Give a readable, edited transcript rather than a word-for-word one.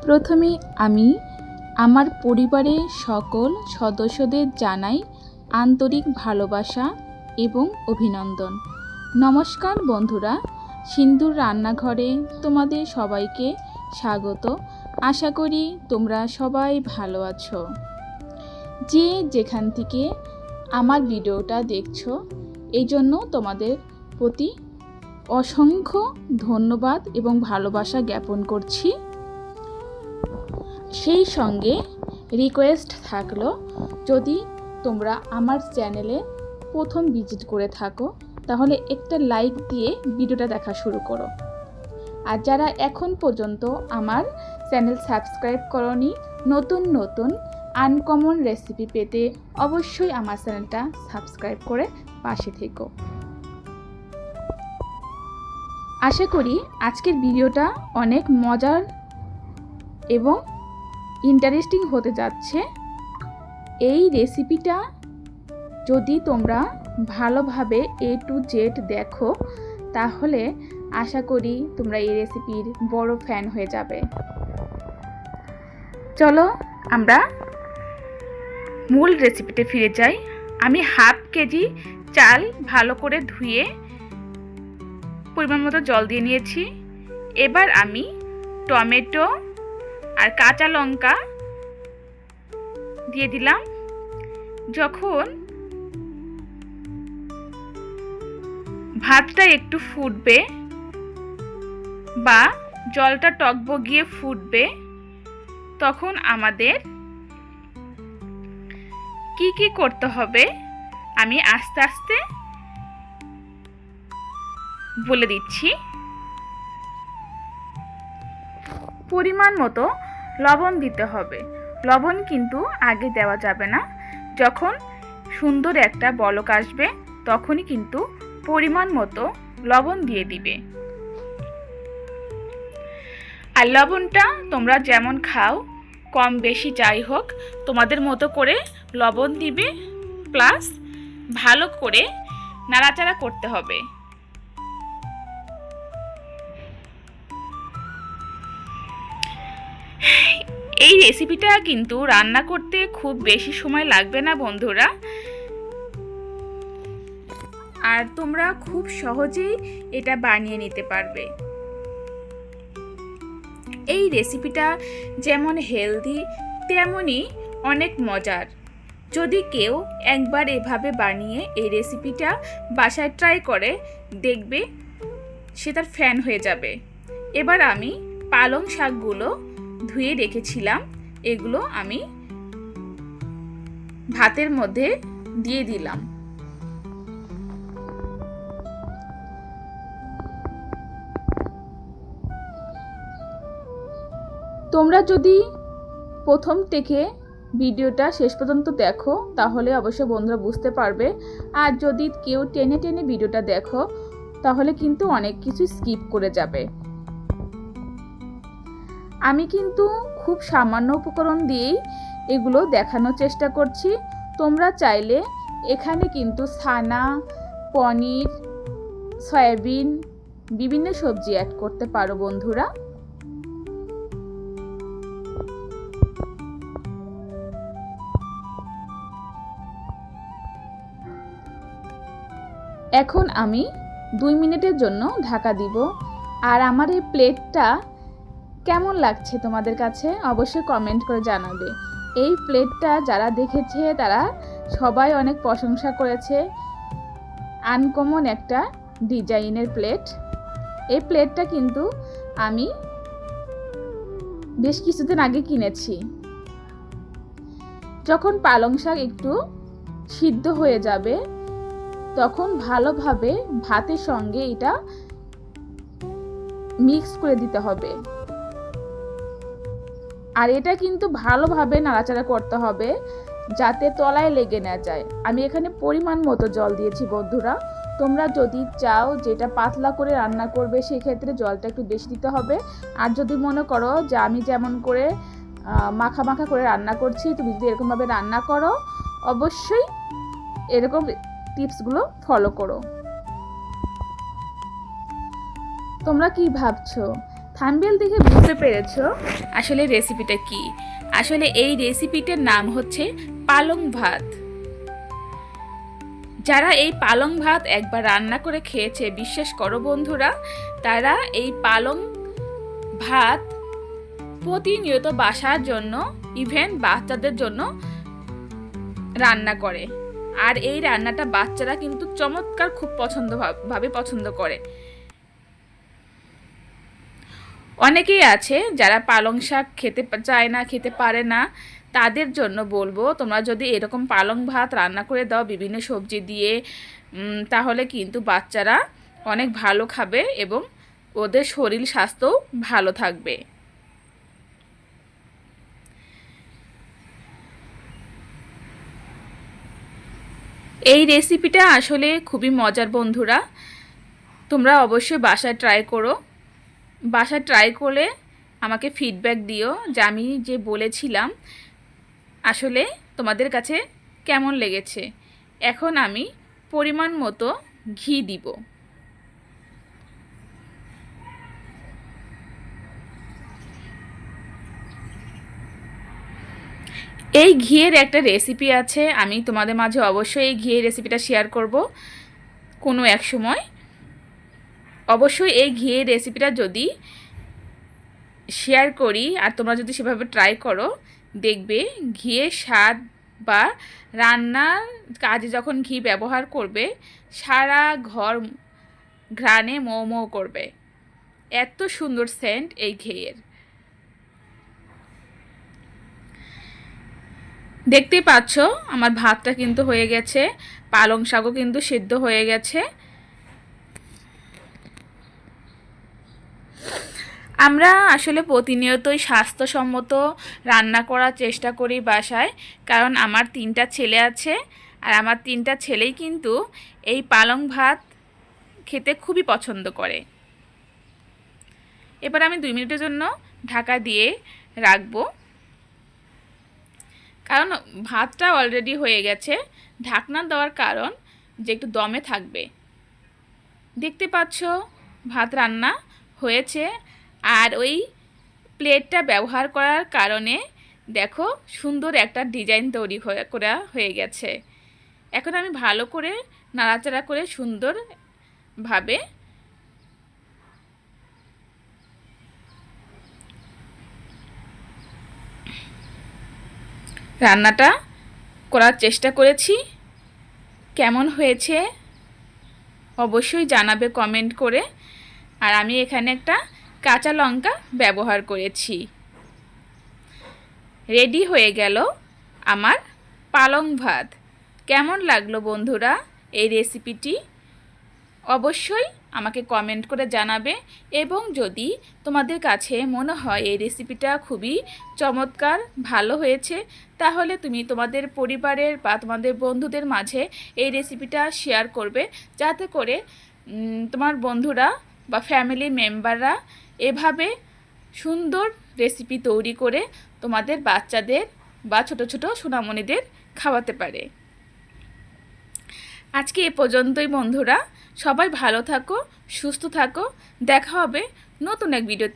প্রথমে আমি আমার পরিবারের সকল সদস্যদের জানাই আন্তরিক ভালোবাসা এবং অভিনন্দন। নমস্কার বন্ধুরা, সিন্ধুর রান্নাঘরে তোমাদের সবাইকে স্বাগত। আশা করি তোমরা সবাই ভালো আছো। যে যেখান থেকে আমার ভিডিওটা দেখছো, এই জন্য তোমাদের প্রতি অসংখ্য ধন্যবাদ এবং ভালোবাসা জ্ঞাপন করছি। সেই সঙ্গে রিকোয়েস্ট থাকলো, যদি তোমরা আমার চ্যানেলে প্রথম ভিজিট করে থাকো তাহলে একটা লাইক দিয়ে ভিডিওটা দেখা শুরু করো। আর যারা এখন পর্যন্ত আমার চ্যানেল সাবস্ক্রাইব করোনি, নতুন নতুন আনকমন রেসিপি পেতে অবশ্যই আমার চ্যানেলটা সাবস্ক্রাইব করে পাশে থেকো। আশা করি আজকের ভিডিওটা অনেক মজার এবং ইন্টারেস্টিং হতে যাচ্ছে। এই রেসিপিটা যদি তোমরা ভালোভাবে A to Z দেখো তাহলে আশা করি তোমরা এই রেসিপির বড় ফ্যান হয়ে যাবে। চলো আমরা মূল রেসিপিতে ফিরে যাই। আমি হাফ কেজি চাল ভালো করে ধুয়ে পরিমাণ মতো জল দিয়ে নিয়েছি। এবার আমি টমেটো আর কাঁচা লঙ্কা দিয়ে দিলাম। যখন ভাতটা একটু ফুটবে বা জলটা টকবগিয়ে ফুটবে, তখন আমাদের কি কি করতে হবে আমি আস্তে আস্তে বলে দিচ্ছি। পরিমাণ মতো লবণ দিতে হবে। লবণ কিন্তু আগে দেওয়া যাবে না, যখন সুন্দর একটা বলক আসবে তখনই কিন্তু পরিমাণ মতো লবণ দিয়ে দিবে। আর লবণটা তোমরা যেমন খাও, কম বেশি যাই হোক, তোমাদের মতো করে লবণ দিবে, প্লাস ভালো করে নাড়াচাড়া করতে হবে। এই রেসিপিটা কিন্তু রান্না করতে খুব বেশি সময় লাগবে না বন্ধুরা, আর তোমরা খুব সহজেই এটা বানিয়ে নিতে পারবে। এই রেসিপিটা যেমন হেলদি তেমনই অনেক মজার। যদি কেউ একবার এভাবে বানিয়ে এই রেসিপিটা বাসায় ট্রাই করে দেখবে, সে তার ফ্যান হয়ে যাবে। এবার আমি পালং শাকগুলো ধুয়ে রেখেছিলাম, এগুলো আমি ভাতের মধ্যে দিয়ে দিলাম। তোমরা যদি প্রথম থেকে ভিডিওটা শেষ পর্যন্ত দেখো তাহলে অবশ্যই বন্ধুরা বুঝতে পারবে, আর যদি কেউ টেনে টেনে ভিডিওটা দেখো তাহলে কিন্তু অনেক কিছু স্কিপ করে যাবে। আমি কিন্তু খুব সামান্য উপকরণ দিয়েই এগুলো দেখানোর চেষ্টা করছি। তোমরা চাইলে এখানে কিন্তু ছানা, পনির, সয়াবিন, বিভিন্ন সবজি অ্যাড করতে পারো বন্ধুরা। এখন আমি 2 মিনিটের জন্য ঢাকা দিব। আর আমার এই প্লেটটা কেমন লাগছে তোমাদের কাছে অবশ্যই কমেন্ট করে জানাবে। এই প্লেটটা যারা দেখেছে তারা সবাই অনেক প্রশংসা করেছে। আনকমন একটা ডিজাইনের প্লেট। এই প্লেটটা কিন্তু আমি বেশ কিছুদিন আগে কিনেছি। যখন পালং শাক একটু সিদ্ধ হয়ে যাবে তখন ভালোভাবে ভাতের সঙ্গে এটা মিক্স করে দিতে হবে। আর এটা কিন্তু ভালোভাবে নাড়াচাড়া করতে হবে যাতে তলায় লেগে না যায়। আমি এখানে পরিমাণ মতো জল দিয়েছি বন্ধুরা। তোমরা যদি চাও যেটা পাতলা করে রান্না করবে সেক্ষেত্রে জলটা একটু বেশি দিতে হবে। আর যদি মনে করো যে আমি যেমন করে মাখা মাখা করে রান্না করছি, তুমি যদি এরকমভাবে রান্না করো অবশ্যই এরকম টিপসগুলো ফলো করো। তোমরা কি ভাবছো থাম্বনেল দেখে বুঝতে পেরেছো আসলে রেসিপিটা কি। আসলে এই রেসিপিটার নাম হচ্ছে পালং ভাত। যারা এই পালং ভাত একবার রান্না করে খেয়েছে, বিশ্বাস করো বন্ধুরা, তারা এই পালং ভাত প্রতিনিয়ত বাসার জন্য, ইভেন বাচ্চাদের জন্য রান্না করে। আর এই রান্নাটা বাচ্চারা কিন্তু চমৎকার খুব পছন্দ করে। অনেকেই আছে যারা পালং শাক খেতে চায় না, খেতে পারে না, তাদের জন্য বলবো তোমরা যদি এরকম পালং ভাত রান্না করে দাও বিভিন্ন সবজি দিয়ে, তাহলে কিন্তু বাচ্চারা অনেক ভালো খাবে এবং ওদের শরীর স্বাস্থ্যও ভালো থাকবে। এই রেসিপিটা আসলে খুবই মজার বন্ধুরা, তোমরা অবশ্যই বাসায় ট্রাই করো। বাসায় ট্রাই করলে আমাকে ফিডব্যাক দিও যে আমি যে বলেছিলাম আসলে তোমাদের কাছে কেমন লেগেছে। এখন আমি পরিমাণ মতো ঘি দিব। এই ঘিয়ের একটা রেসিপি আছে, আমি তোমাদের মাঝে অবশ্যই এই ঘিয়ের রেসিপিটা শেয়ার করব কোনো এক সময়। অবশ্যই এই ঘিয়ের রেসিপিটা যদি শেয়ার করি আর তোমরা যদি সেভাবে ট্রাই করো, দেখবে ঘিয়ের স্বাদ বা রান্নার কাজে যখন ঘি ব্যবহার করবে সারা ঘর ঘ্রাণে মৌ মৌ করবে। এত সুন্দর সেন্ট এই ঘিয়ের। দেখতেই পাচ্ছ আমার ভাতটা কিন্তু হয়ে গেছে, পালং শাকও কিন্তু সিদ্ধ হয়ে গেছে। আমরা আসলে প্রতিনিয়তই স্বাস্থ্যসম্মত রান্না করার চেষ্টা করি বাসায়, কারণ আমার 3টা ছেলে আছে আর আমার 3টা ছেলেই কিন্তু এই পালং ভাত খেতে খুবই পছন্দ করে। এবার আমি 2 মিনিটের জন্য ঢাকা দিয়ে রাখবো, কারণ ভাতটা অলরেডি হয়ে গেছে। ঢাকনা দেওয়ার কারণ যে একটু দমে থাকবে। দেখতে পাচ্ছ ভাত রান্না হয়েছে, আর ওই প্লেটটা ব্যবহার করার কারণে দেখো সুন্দর একটা ডিজাইন তৈরি করা হয়ে গেছে। এখন আমি ভালো করে নাড়াচাড়া করে সুন্দরভাবে রান্নাটা করার চেষ্টা করেছি। কেমন হয়েছে অবশ্যই জানাবে কমেন্ট করে। আর আমি এখানে একটা কাঁচা লঙ্কা ব্যবহার করেছি। রেডি হয়ে গেল আমার পালং ভাত। কেমন লাগলো বন্ধুরা এই রেসিপিটি? অবশ্যই আমাকে কমেন্ট করে জানাবে। এবং যদি তোমাদের কাছে মনে হয় এই রেসিপিটা খুবই চমৎকার ভালো হয়েছে, তাহলে তুমি তোমাদের পরিবারের বা তোমাদের বন্ধুদের মাঝে এই রেসিপিটা শেয়ার করবে, যাতে করে তোমার বন্ধুরা বা ফ্যামিলি মেম্বাররা এভাবে সুন্দর রেসিপি তৈরি করে তোমাদের বাচ্চাদের বা ছোট ছোট সোনামণিদের খাওয়াতে পারে। আজকে এ পর্যন্তই বন্ধুরা, সবাই ভালো থাকো, সুস্থ থাকো। দেখা হবে নতুন এক ভিডিওতে।